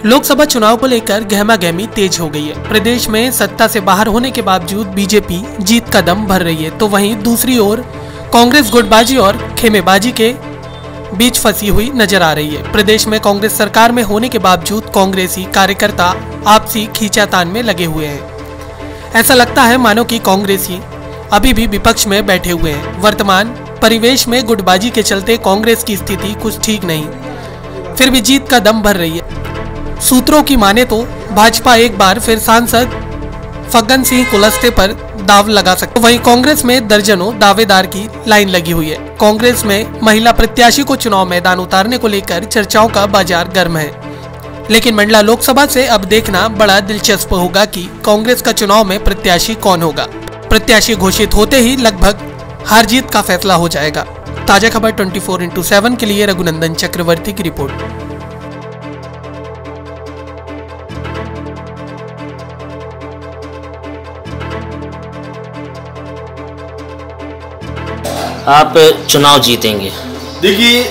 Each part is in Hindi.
लोकसभा चुनाव को लेकर गहमागहमी तेज हो गई है। प्रदेश में सत्ता से बाहर होने के बावजूद बीजेपी जीत का दम भर रही है, तो वहीं दूसरी ओर कांग्रेस गुटबाजी और खेमेबाजी के बीच फंसी हुई नजर आ रही है। प्रदेश में कांग्रेस सरकार में होने के बावजूद कांग्रेसी कार्यकर्ता आपसी खींचातान में लगे हुए हैं। ऐसा लगता है मानो कि कांग्रेसी अभी भी विपक्ष में बैठे हुए हैं। वर्तमान परिवेश में गुटबाजी के चलते कांग्रेस की स्थिति कुछ ठीक नहीं, फिर भी जीत का दम भर रही है। सूत्रों की माने तो भाजपा एक बार फिर सांसद फग्गन सिंह कुलस्ते पर दाव लगा सकते। वहीं कांग्रेस में दर्जनों दावेदार की लाइन लगी हुई है। कांग्रेस में महिला प्रत्याशी को चुनाव मैदान उतारने को लेकर चर्चाओं का बाजार गर्म है, लेकिन मंडला लोकसभा से अब देखना बड़ा दिलचस्प होगा कि कांग्रेस का चुनाव में प्रत्याशी कौन होगा। प्रत्याशी घोषित होते ही लगभग हार जीत का फैसला हो जाएगा। ताजा खबर 24x7 के लिए रघुनंदन चक्रवर्ती की रिपोर्ट। आप चुनाव जीतेंगे? देखिए,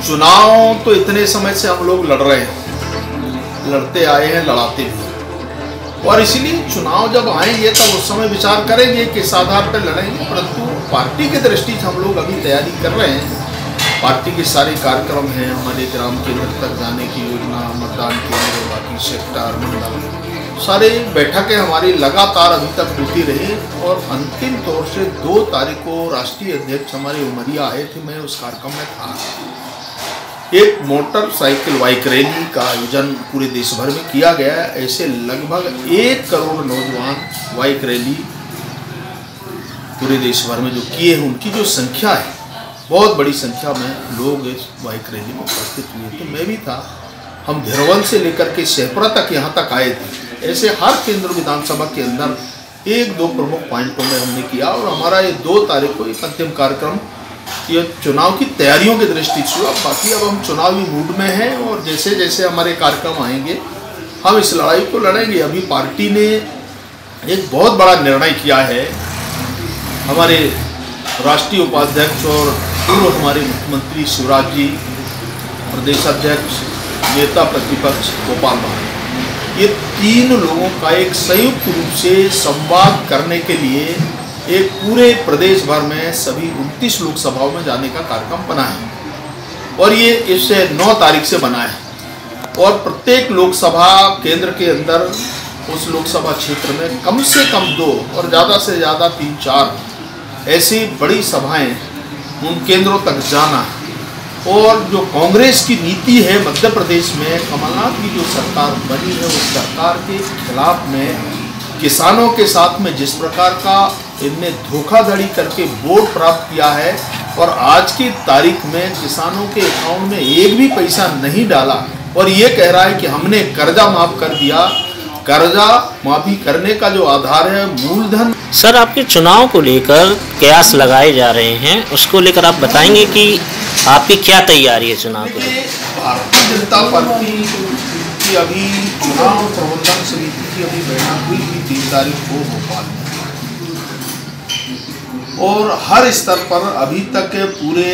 चुनाव तो इतने समय से हम लोग लड़ रहे हैं, लड़ते आए हैं, लड़ाते भी, और इसीलिए चुनाव जब आएंगे तब उस समय विचार करेंगे किस आधार पर लड़ेंगे। परंतु पार्टी की दृष्टि से हम लोग अभी तैयारी कर रहे हैं। पार्टी के सारे कार्यक्रम हैं, हमारे ग्राम केंद्र तक जाने की योजना, मतदान केंद्र, बाकी सेक्टर, मंडल, सारे बैठकें हमारी लगातार अभी तक होती रही, और अंतिम तौर से 2 तारीख को राष्ट्रीय अध्यक्ष हमारे उमरिया आए थे, मैं उस कार्यक्रम में था। एक मोटरसाइकिल बाइक रैली का आयोजन पूरे देश भर में किया गया है। ऐसे लगभग 1 करोड़ नौजवान बाइक रैली पूरे देश भर में जो किए हैं, उनकी जो संख्या है, बहुत बड़ी संख्या में लोग इस बाइक रैली में उपस्थित हुए। तो मैं भी था। हम धिरवन से लेकर के शेहपुरा तक यहाँ तक आए थे। ऐसे हर केंद्र विधानसभा के अंदर 1-2 प्रमुख पॉइंटों में हमने किया, और हमारा ये 2 तारीख को एक अंतिम कार्यक्रम ये चुनाव की तैयारियों की दृष्टि से हुआ। बाकी अब हम चुनावी मूड में हैं, और जैसे जैसे हमारे कार्यक्रम आएंगे हम इस लड़ाई को लड़ेंगे। अभी पार्टी ने एक बहुत बड़ा निर्णय किया है। हमारे राष्ट्रीय उपाध्यक्ष और पूर्व हमारे मुख्यमंत्री शिवराज जी, प्रदेश अध्यक्ष, नेता प्रतिपक्ष गोपाल भाई, ये 3 लोगों का एक संयुक्त रूप से संवाद करने के लिए एक पूरे प्रदेश भर में सभी 29 लोकसभाओं में जाने का कार्यक्रम बना है, और ये इससे 9 तारीख से बना है। और प्रत्येक लोकसभा केंद्र के अंदर उस लोकसभा क्षेत्र में कम से कम 2 और ज़्यादा से ज़्यादा 3-4 ऐसी बड़ी सभाएं उन केंद्रों तक जाना। और जो कांग्रेस की नीति है मध्य प्रदेश में, कमलनाथ की जो सरकार बनी है, उस सरकार के खिलाफ में किसानों के साथ में जिस प्रकार का इनने धोखाधड़ी करके वोट प्राप्त किया है, और आज की तारीख में किसानों के अकाउंट में एक भी पैसा नहीं डाला, और ये कह रहा है कि हमने कर्जा माफ कर दिया। कर्जा माफी करने का जो आधार है मूलधन। सर, आपके चुनाव को लेकर कयास लगाए जा रहे हैं, उसको लेकर आप बताएंगे कि आपकी क्या तैयारी है चुनाव को लेकर? भारतीय जनता पार्टी की अभी चुनाव प्रबंधन समिति की अभी बैठक हुई थी 3 तारीख को भोपाल में, और हर स्तर पर अभी तक पूरे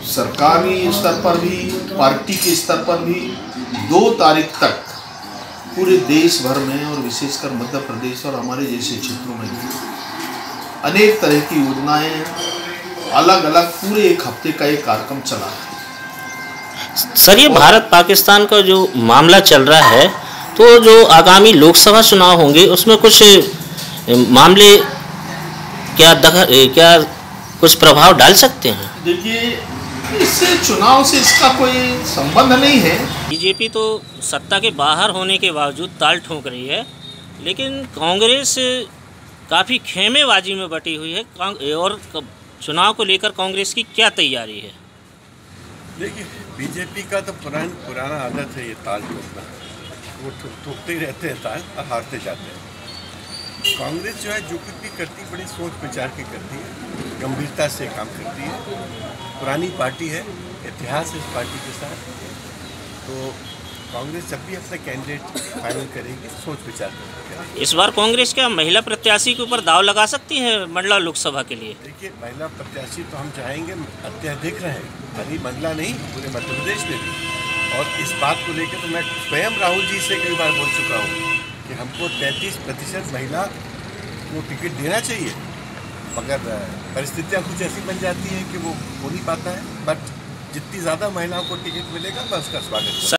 सरकारी स्तर पर भी, पार्टी के स्तर पर भी 2 तारीख तक पूरे देश भर में और विशेषकर मध्य प्रदेश और हमारे जैसे क्षेत्रों में अनेक तरह की योजनाएं, अलग अलग पूरे 1 हफ्ते का एक कार्यक्रम चला है। सर, ये भारत पाकिस्तान का जो मामला चल रहा है, तो जो आगामी लोकसभा चुनाव होंगे उसमें कुछ मामले क्या कुछ प्रभाव डाल सकते हैं? देखिए, इससे चुनाव से इसका कोई संबंध नहीं है। बीजेपी तो सत्ता के बाहर होने के बावजूद ताल ठोक रही है, लेकिन कांग्रेस काफ़ी खेमेबाजी में बटी हुई है, और चुनाव को लेकर कांग्रेस की क्या तैयारी है? देखिए, बीजेपी का तो पुराना आदत है ये ताल ठोकना। वो ठोकते ही रहते हैं ताल और हारते जाते हैं। कांग्रेस जो है जो कुछ भी करती बड़ी सोच विचार के करती है, गंभीरता से काम करती है। पुरानी पार्टी है, इतिहास है इस पार्टी के साथ। तो कांग्रेस जब भी अपना कैंडिडेट फाइनल करेगी सोच विचार करेगी। इस बार कांग्रेस क्या महिला प्रत्याशी के ऊपर दाव लगा सकती है मंडला लोकसभा के लिए? देखिए, महिला प्रत्याशी तो हम चाहेंगे, अत्यधिक रहे, खाली मंडला नहीं पूरे मध्य प्रदेश में भी और इस बात को लेकर तो मैं स्वयं राहुल जी से कई बार बोल चुका हूँ कि हमको 33% महिला को टिकट देना चाहिए, मगर परिस्थितियाँ कुछ ऐसी बन जाती हैं कि वो हो नहीं पाता है। बट जितनी ज़्यादा महिलाओं को टिकट मिलेगा मैं उसका स्वागत करूँगा।